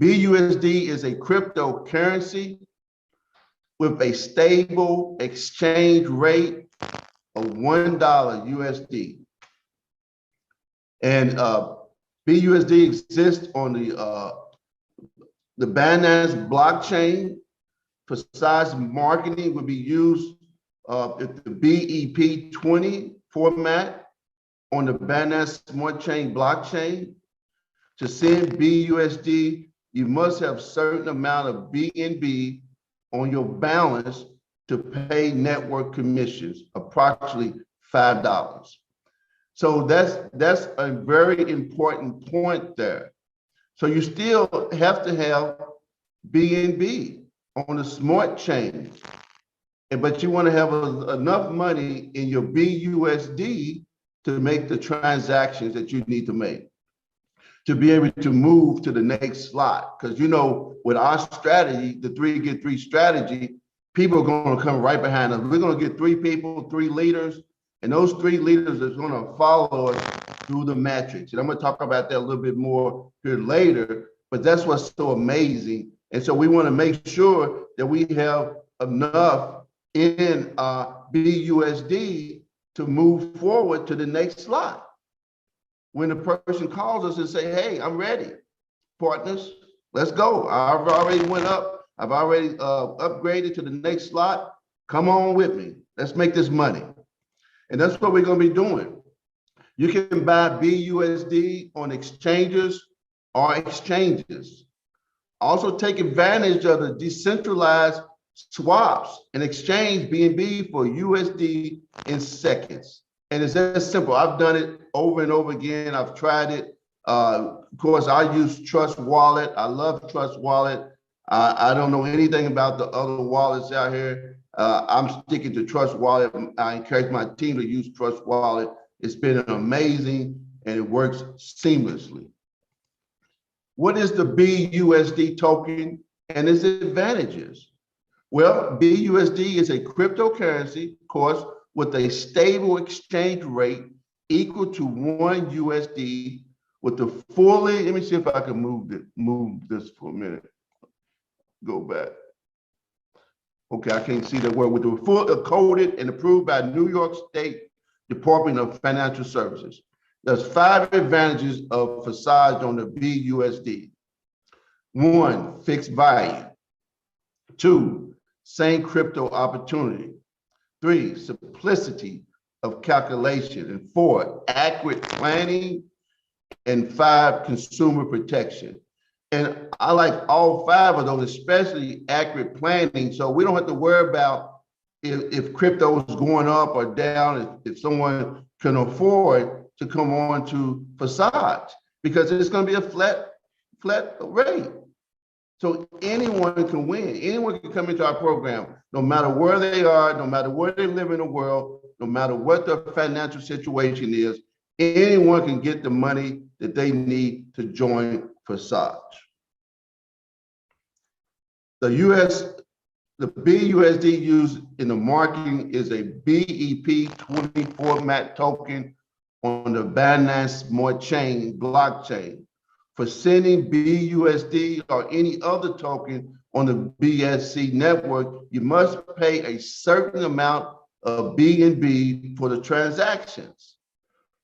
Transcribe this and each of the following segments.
BUSD is a cryptocurrency with a stable exchange rate of $1 USD. And BUSD exists on the Binance blockchain. Forsage marketing would be used at the BEP20 format on the Binance Smart Chain blockchain. To send BUSD, you must have certain amount of BNB on your balance to pay network commissions, approximately $5. So that's a very important point there. So you still have to have BNB on the smart chain, but you want to have enough money in your BUSD to make the transactions that you need to make, to be able to move to the next slot. Because you know, with our strategy, the 3 get 3 strategy, people are going to come right behind us. We're going to get 3 people, 3 leaders, and those 3 leaders are going to follow us through the matrix. And I'm going to talk about that a little bit more here later, but that's what's so amazing. And so we want to make sure that we have enough in BUSD to move forward to the next slot. When the person calls us and say, hey, I'm ready, partners, let's go. I've already went up. I've already upgraded to the next slot. Come on with me. Let's make this money. And that's what we're going to be doing. You can buy BUSD on exchanges or exchanges. Also take advantage of the decentralized swaps and exchange BNB for USD in seconds. And it's that simple. I've done it over and over again. I've tried it. Of course, I use Trust Wallet. I love Trust Wallet. I don't know anything about the other wallets out here. I'm sticking to Trust Wallet. I encourage my team to use Trust Wallet. It's been amazing and it works seamlessly. What is the BUSD token and its advantages? Well, BUSD is a cryptocurrency, of course, with a stable exchange rate equal to 1 USD with the fully, let me see if I can move this for a minute. Go back. Okay, I can't see that word. With the full coded and approved by New York State Department of Financial Services. There's 5 advantages of Forsage on the BUSD. 1, fixed value. 2, same crypto opportunity. 3, simplicity of calculation. And 4, accurate planning. And 5, consumer protection. And I like all 5 of those, especially accurate planning. So we don't have to worry about if crypto is going up or down, if someone can afford to come on to Forsage, because it's going to be a flat rate. So anyone can win. Anyone can come into our program, no matter where they are, no matter where they live in the world, no matter what their financial situation is, anyone can get the money that they need to join Forsage. The BUSD used in the marketing is a BEP20 format token on the Binance Smart Chain blockchain. For sending BUSD or any other token on the BSC network, you must pay a certain amount of BNB for the transactions.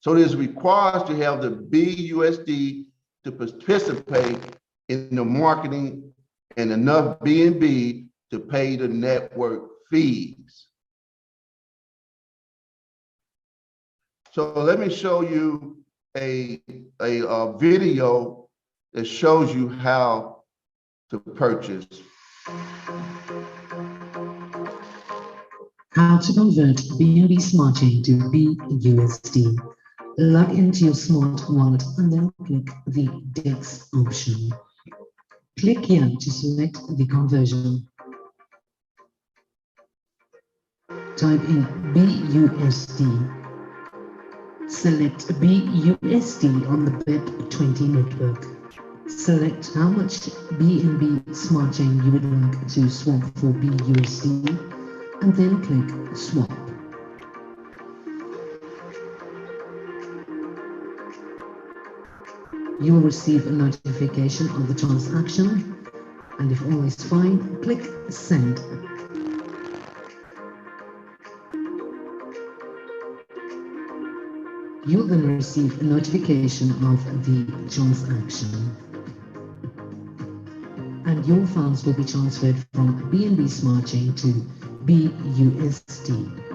So it is required to have the BUSD to participate in the marketing and enough BNB to pay the network fees. So let me show you a video that shows you how to purchase. How to convert BNB Smart Chain to BUSD. Log into your smart wallet and then click the DEX option. Click here to select the conversion. Type in BUSD. Select BUSD on the BEP20 network. Select how much BNB Smart Chain you would like to swap for BUSD and then click Swap. You will receive a notification of the transaction, and if all is fine, click Send. You'll then receive a notification of the transaction, and your funds will be transferred from BNB Smart Chain to BUSD.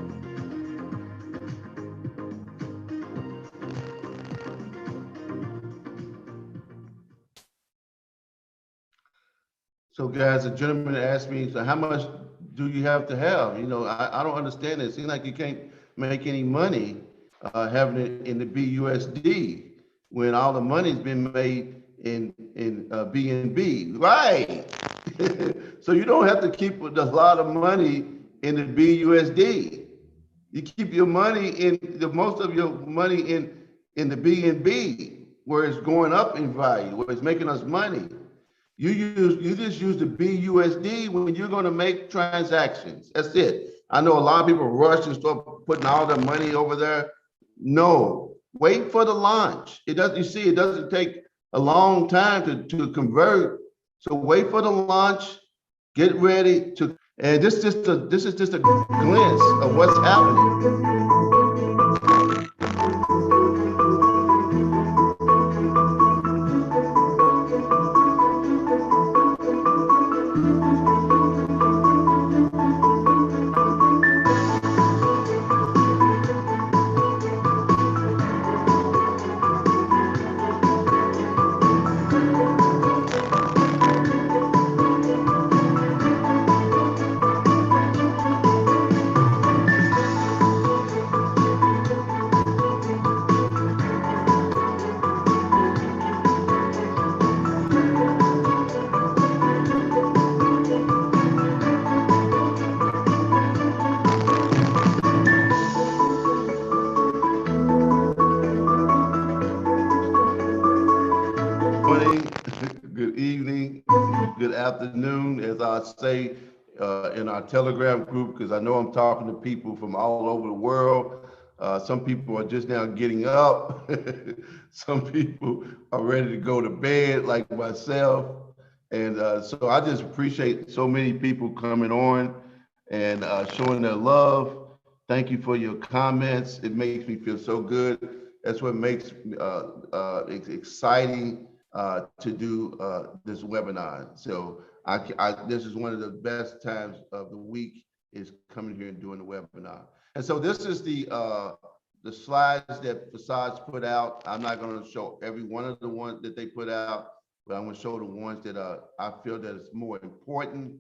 So guys, a gentleman asked me, so how much do you have to have? You know, I don't understand it. It seems like you can't make any money having it in the BUSD when all the money's been made in BNB, right? So you don't have to keep a lot of money in the BUSD. You keep your money in most of your money in the BNB where it's going up in value, where it's making us money. You just use the BUSD when you're going to make transactions. That's it. I know a lot of people rush and start putting all their money over there. No, wait for the launch. It doesn't. You see, it doesn't take a long time to convert. So wait for the launch. Get ready to. And this is just a glimpse of what's happening. Morning, good evening, good afternoon, as I say in our Telegram group, because I know I'm talking to people from all over the world. Some people are just now getting up. Some people are ready to go to bed, like myself. And so I just appreciate so many people coming on and showing their love. Thank you for your comments. It makes me feel so good. That's what makes it exciting to do this webinar. So this is one of the best times of the week is coming here and doing the webinar. And so this is the slides that Forsage put out. I'm not going to show every one of the ones that they put out, but I'm going to show the ones that I feel that is more important.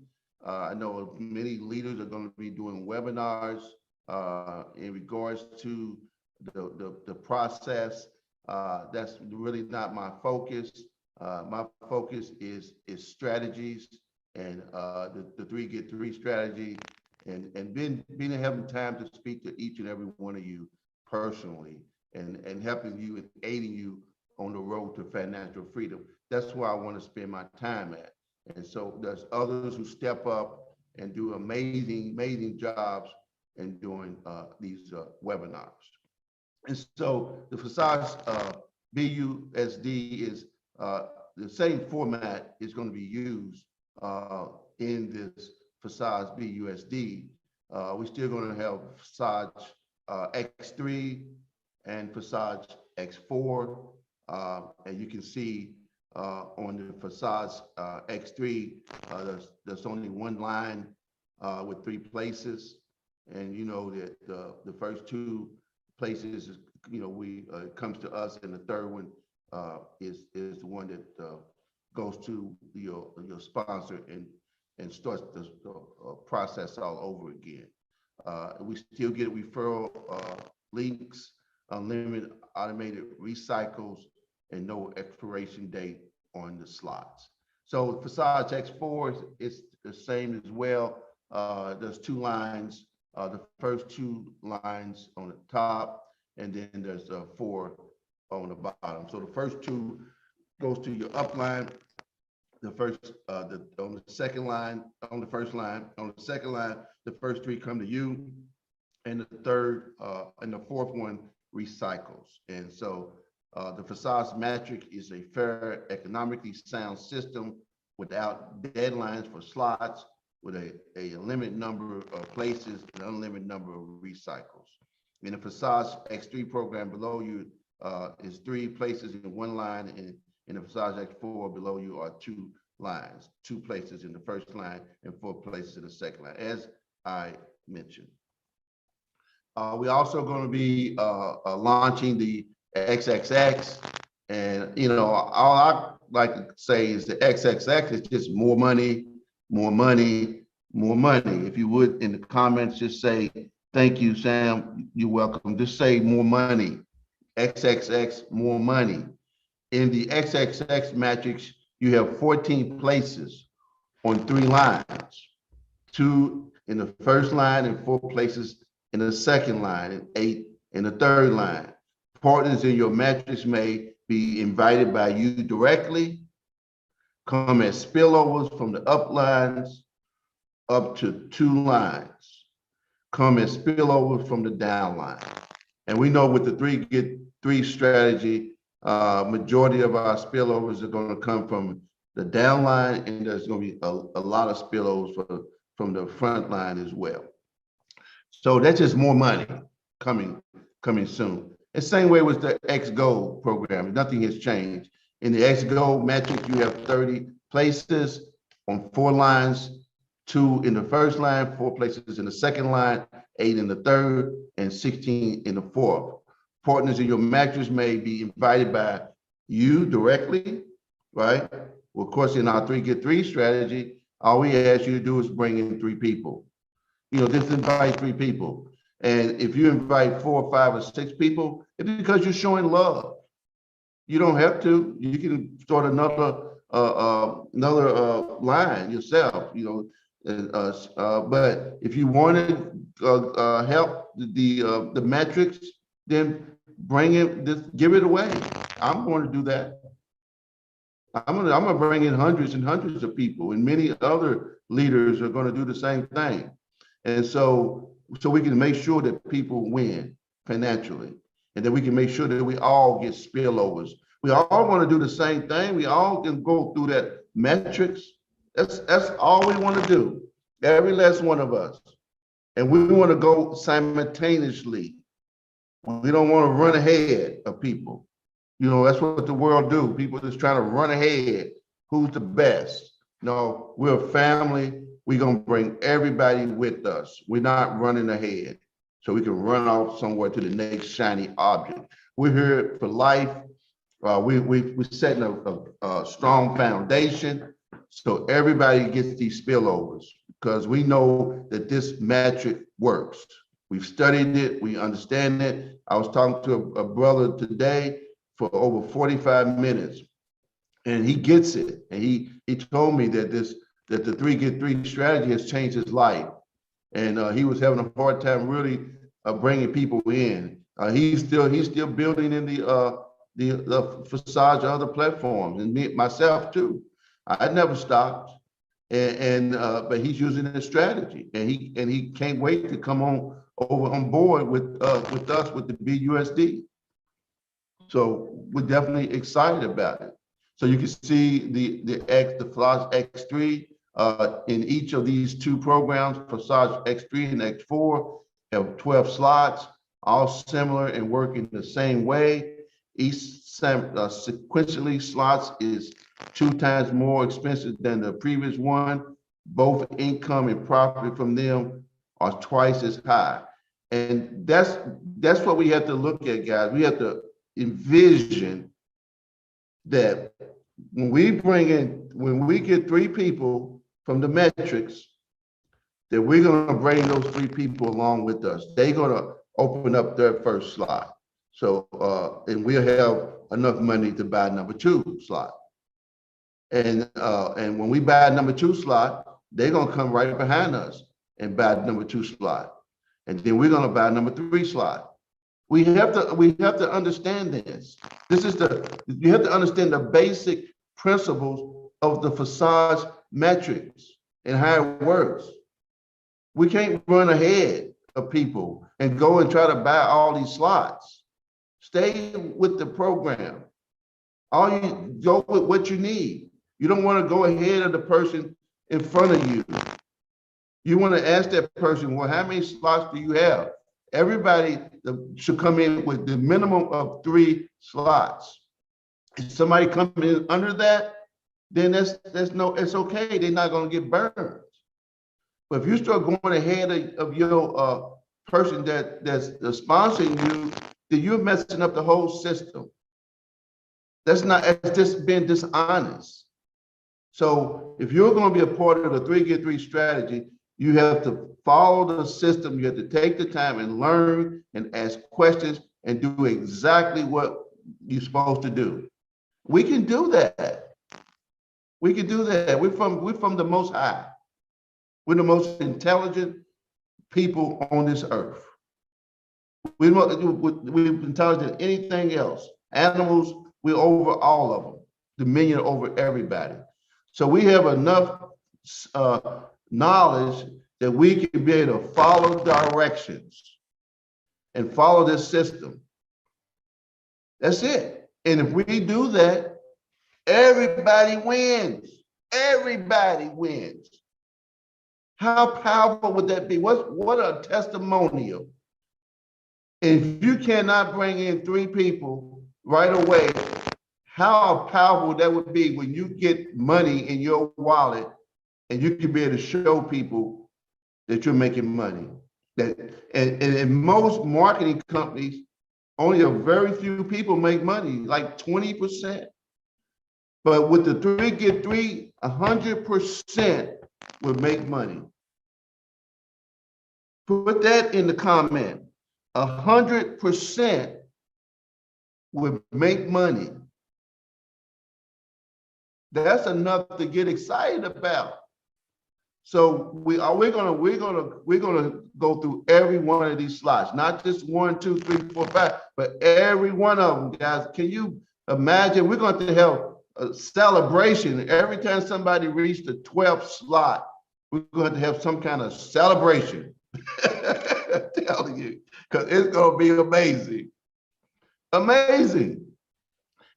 I know many leaders are going to be doing webinars in regards to the process. That's really not my focus. My focus is strategies and the 3-Get-3 strategy, and being having time to speak to each and every one of you personally, and helping you and aiding you on the road to financial freedom. That's where I want to spend my time at. And so there's others who step up and do amazing jobs in doing these webinars. And so the Forsage BUSD is the same format is going to be used in this Forsage BUSD. We're still going to have Forsage X3 and Forsage X4. And you can see on the Forsage X3, there's only one line with 3 places. And you know that the first 2 places is, you know, we comes to us, and the third one is the one that goes to your sponsor and starts the process all over again. We still get referral links, unlimited automated recycles, and no expiration date on the slots. So Forsage X4 is the same as well. There's 2 lines. The first 2 lines on the top, and then there's 4 on the bottom. So the first 2 goes to your upline. The first, on the second line, on the first line, on the second line, the first 3 come to you, and the third and the fourth one recycles. And so The Forsage metric is a fair, economically sound system without deadlines for slots, with a limited number of places and unlimited number of recycles. In the Forsage X3 program below you is 3 places in one line, and in the Forsage X4 below you are 2 lines, 2 places in the first line and 4 places in the second line, as I mentioned. We're also going to be launching the XXX, and all I like to say is the XXX is just more money, more money, more money. If you would, in the comments, just say, thank you, Sam, you're welcome. Just say more money, XXX, more money. In the XXX matrix, you have 14 places on 3 lines, 2 in the first line and 4 places in the second line, and 8 in the third line. Partners in your matrix may be invited by you directly, come as spillovers from the up lines up to 2 lines, come as spillovers from the down line. And we know with the 3 get 3 strategy, majority of our spillovers are going to come from the down line, and there's going to be a lot of spillovers from the front line as well. So that's just more money coming soon. The same way with the X-Go program, nothing has changed. In the X-Go metric, you have 30 places on 4 lines, 2 in the first line, 4 places in the second line, 8 in the third, and 16 in the fourth. Partners in your matrix may be invited by you directly, right? Well, of course, in our 3 get 3 strategy, all we ask you to do is bring in 3 people. Just invite 3 people. And if you invite 4, 5, or 6 people, it's because you're showing love. You don't have to. You can start another line yourself. But if you want to help the metrics, then bring it. Just give it away. I'm going to do that. I'm gonna bring in hundreds and hundreds of people, and many other leaders are going to do the same thing. And so we can make sure that people win financially, and then we can make sure that we all get spillovers. We all want to do the same thing. We all can go through that metrics. That's all we want to do, every last one of us. And we want to go simultaneously. We don't want to run ahead of people. That's what the world do. People just trying to run ahead. Who's the best? No, we're a family. We're going to bring everybody with us. We're not running ahead so we can run off somewhere to the next shiny object. We're here for life. We're setting a strong foundation so everybody gets these spillovers, because we know that this metric works. We've studied it. We understand it. I was talking to a brother today for over 45 minutes, and he gets it. And he told me that the 3 get 3 strategy has changed his life, and he was having a hard time really bringing people in. He's still building in the Forsage other platforms, and myself too. I never stopped, but he's using this strategy, and he can't wait to come on board with us with the BUSD. So we're definitely excited about it. So you can see the Forsage X3 in each of these 2 programs. Forsage X3 and X4 have 12 slots, all similar and working the same way. Each sequentially slots is 2 times more expensive than the previous one. Both income and profit from them are twice as high. And that's what we have to look at, guys. We have to envision that when we get 3 people from the metrics, that we're going to bring those 3 people along with us. They're going to open up their first slot. So, and we'll have enough money to buy number 2 slot. And when we buy number 2 slot, they're going to come right behind us and buy number 2 slot. And then we're going to buy number 3 slot. We have to understand this. You have to understand the basic principles of the Forsage metrics and how it works. We can't run ahead of people and go and try to buy all these slots. stay with the program. All you go with what you need. You don't want to go ahead of the person in front of you. You want to ask that person, well, how many slots do you have? Everybody should come in with the minimum of 3 slots. If somebody comes in under that, then it's okay. They're not going to get burned. But if you start going ahead of your person that's sponsoring you, then you're messing up the whole system. It's just being dishonest. So if you're going to be a part of the 3-get-3 strategy, you have to follow the system. You have to take the time and learn and ask questions and do exactly what you're supposed to do. We can do that. We can do that. We're from the Most High. We're the most intelligent people on this earth. We're intelligent than anything else. Animals, we're over all of them. Dominion over everybody. So we have enough knowledge that we can be able to follow directions and follow this system. That's it. And if we do that, everybody wins. Everybody wins. How powerful would that be? What a testimonial. If you cannot bring in 3 people right away, how powerful that would be when you get money in your wallet and you can be able to show people that you're making money. And in most marketing companies, only a very few people make money, like 20%. But with the 3-get-3, 100% would make money. Put that in the comment. 100% would make money. That's enough to get excited about. So we're gonna go through every one of these slots, not just 1, 2, 3, 4, 5, but every one of them, guys. Can you imagine? We're going to have a celebration every time somebody reached the 12th slot. We're going to have some kind of celebration. I'm telling you, because it's going to be amazing, amazing.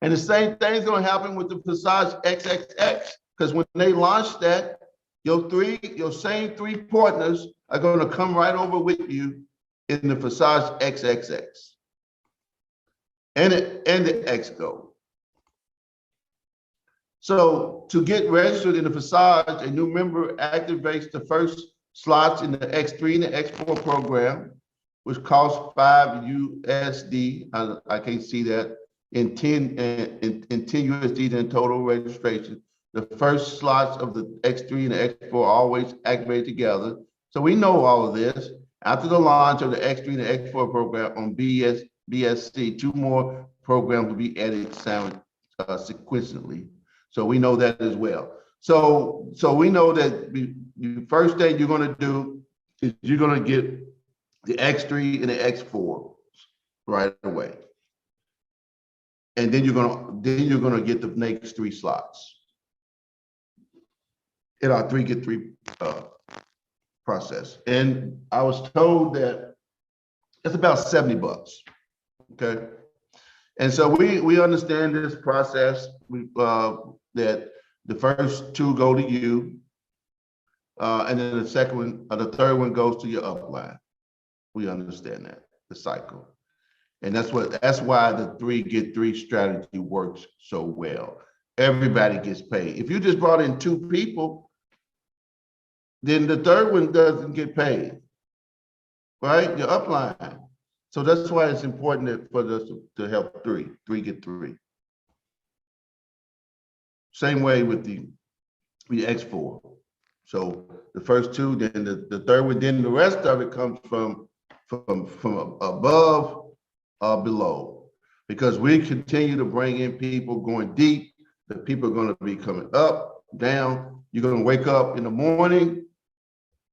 And the same thing is going to happen with the Forsage XXX, because when they launch that, your same 3 partners are going to come right over with you in the Forsage XXX and the XGO. So to get registered in the Forsage, a new member activates the first slots in the X3 and the X4 program, which costs $5 USD. I can't see that in 10 USD in total registration. The first slots of the X3 and the X4 are always activated together. So we know all of this. After the launch of the X3 and the X4 program on BSC, 2 more programs will be added sequentially. So we know that as well. So we know that the first thing you're going to do is you're going to get the X3 and the X4 right away. And then you're going to get the next 3 slots in our 3-get-3 process. And I was told that it's about $70, okay? And so we understand this process, that the first 2 go to you, and then the second one, the third one goes to your upline. We understand that, the cycle. And that's why the 3-get-3 strategy works so well. Everybody gets paid. If you just brought in 2 people, then the third one doesn't get paid, right? Your upline. So that's why it's important for us to help 3-get-3. Same way with the X4. So the first 2, then the third one, then the rest of it comes from above or below, because we continue to bring in people going deep. The people are going to be coming up, down. You're going to wake up in the morning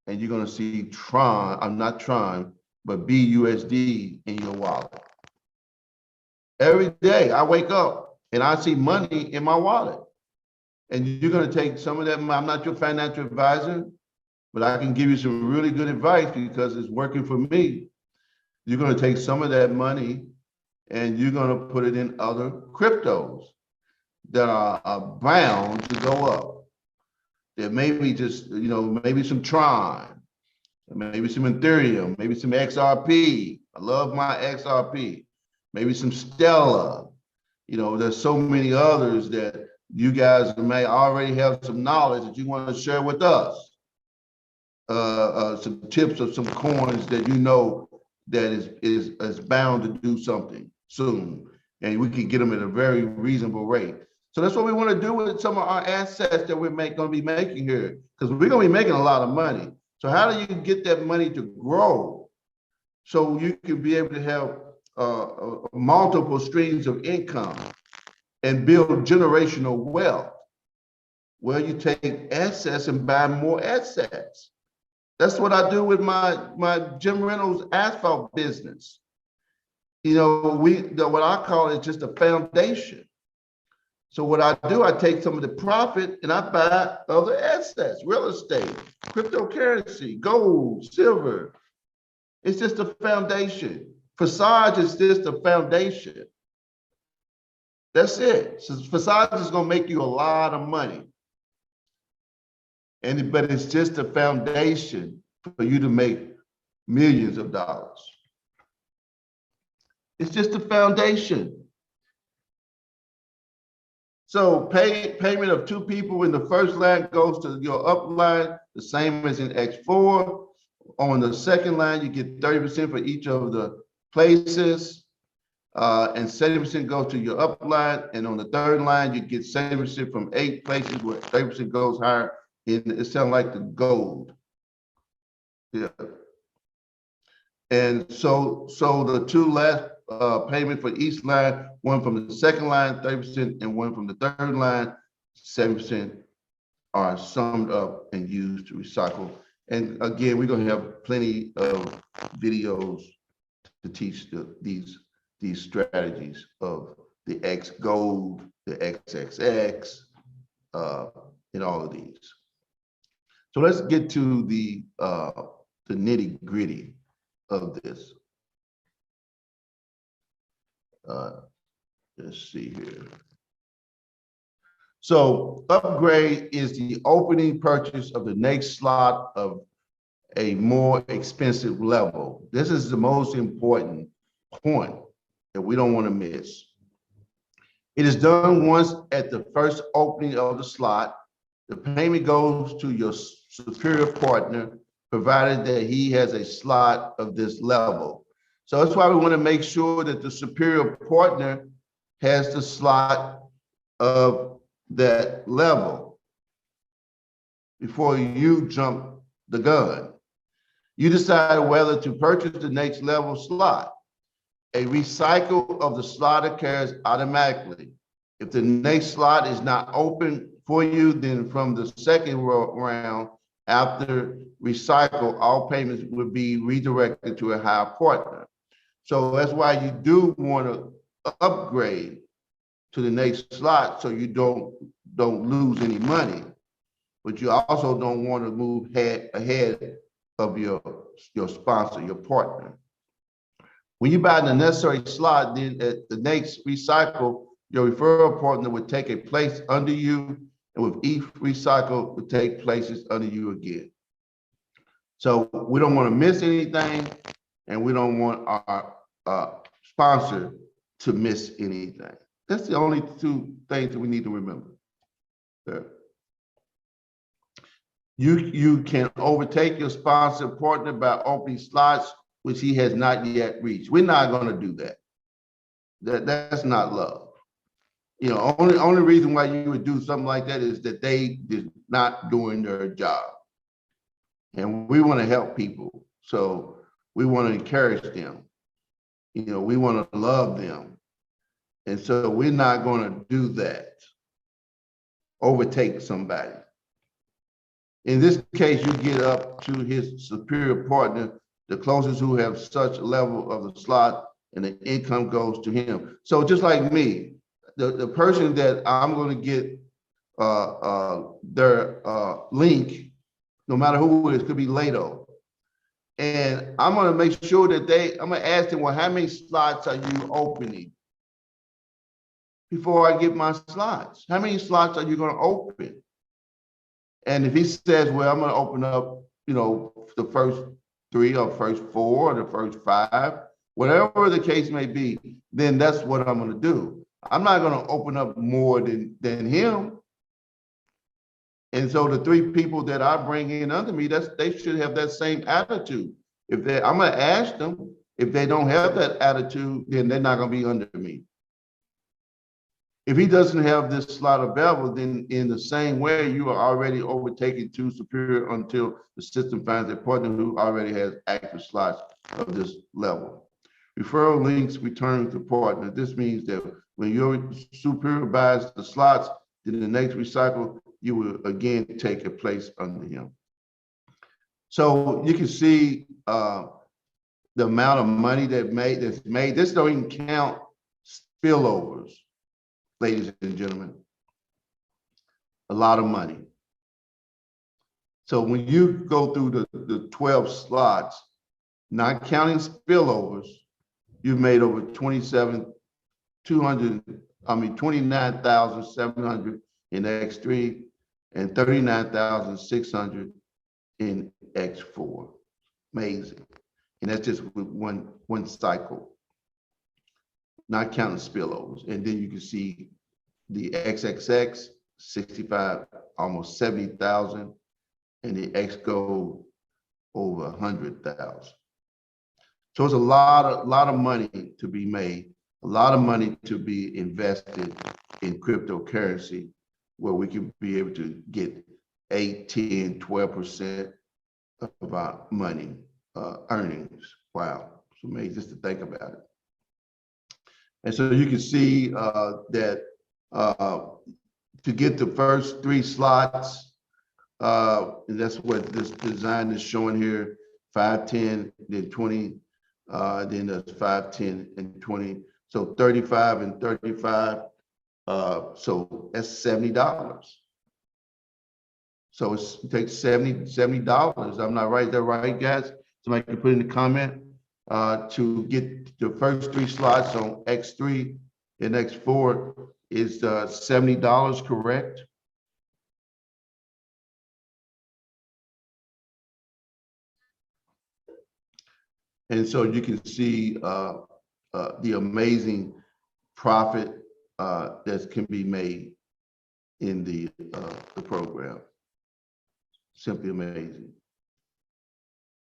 and you're going to see not Tron, but BUSD in your wallet. Every day I wake up and I see money in my wallet. And you're going to take some of that. I'm not your financial advisor, but I can give you some really good advice because it's working for me. You're going to take some of that money and you're going to put it in other cryptos that are bound to go up. There may be just, maybe some Tron, maybe some Ethereum, maybe some XRP. I love my XRP. Maybe some Stella. There's so many others that you guys may already have some knowledge that you want to share with us. Some tips of some coins that that is bound to do something soon, and we can get them at a very reasonable rate. So that's what we want to do with some of our assets that we're going to be making here, because we're going to be making a lot of money. So how do you get that money to grow so you can be able to have multiple streams of income and build generational wealth? Well, you take assets and buy more assets. That's what I do with my Jim Reynolds asphalt business. What I call it just a foundation. So what I do, I take some of the profit and I buy other assets, real estate, cryptocurrency, gold, silver. It's just a foundation. Forsage is just a foundation. That's it. So Forsage is going to make you a lot of money. But it's just a foundation for you to make millions of dollars. It's just a foundation. So payment of 2 people in the first line goes to your upline, the same as in X4. On the second line, you get 30% for each of the places, and 70% goes to your upline. And on the third line, you get 70% from 8 places, where 30% goes higher. It sounds like the gold. Yeah. And so the 2 last payment for each line, one from the second line, 30%, and one from the third line, 7%, are summed up and used to recycle. And again, we're going to have plenty of videos to teach these strategies of the X gold, the XXX, and all of these. So let's get to the nitty gritty of this. Let's see here. So upgrade is the opening purchase of the next slot of a more expensive level. This is the most important point that we don't want to miss. It is done once at the first opening of the slot. The payment goes to your superior partner, provided that he has a slot of this level. So that's why we want to make sure that the superior partner has the slot of that level before you jump the gun. You decide whether to purchase the next level slot. A recycle of the slot occurs automatically. If the next slot is not open for you, then from the second round after recycle, all payments would be redirected to a higher partner. So that's why you do want to upgrade to the next slot, so you don't lose any money, but you also don't want to move ahead of your sponsor, your partner. When you buy the necessary slot, then at the next recycle, your referral partner would take a place under you, and with each recycle would take places under you again. So we don't want to miss anything, and we don't want our sponsor to miss anything. That's the only 2 things that we need to remember. There. You can overtake your sponsor partner by opening slots which he has not yet reached. We're not going to do that. That's not love. Only reason why you would do something like that is that they did not doing their job. And we want to help people. So we want to encourage them. We want to love them. And so we're not going to do that. Overtake somebody. In this case, you get up to his superior partner, the closest who have such level of the slot, and the income goes to him. So just like me, the person that I'm going to get their link, no matter who it is, could be Lato. And I'm gonna make sure that I'm gonna ask them, well, how many slots are you opening? Before I get my slots, how many slots are you gonna open? And if he says, well, I'm gonna open up, the first 3 or first 4 or the first 5, whatever the case may be, then that's what I'm gonna do. I'm not gonna open up more than him. And so the 3 people that I bring in under me, they should have that same attitude. I'm gonna ask them, if they don't have that attitude, then they're not gonna be under me. If he doesn't have this slot available, then in the same way, you are already overtaken to superior until the system finds a partner who already has active slots of this level. Referral links return to partner. This means that when your superior buys the slots, then the next recycle, you will again take a place under him. So you can see the amount of money that's made. This don't even count spillovers, ladies and gentlemen. A lot of money. So when you go through the 12 slots, not counting spillovers, you've made over 29,700 in X3 and 39,600 in X4. Amazing. And that's just with one cycle, not counting spillovers. And then you can see the XXX, 65, almost 70,000, and the X Gold over 100,000. So it's a lot of money to be made, a lot of money to be invested in cryptocurrency, where we can be able to get 8, 10, 12% of our money earnings. Wow, it's amazing just to think about it. And so you can see that to get the first 3 slots, and that's what this design is showing here, 5, 10, then 20, then there's 5, 10, and 20. So 35 and 35, so that's $70. So it takes $70. I'm not right there, right, guys? Somebody can put in the comment to get the first 3 slots on X3 and X4 is $70, correct? And so you can see the amazing profit that can be made in the program. Simply amazing.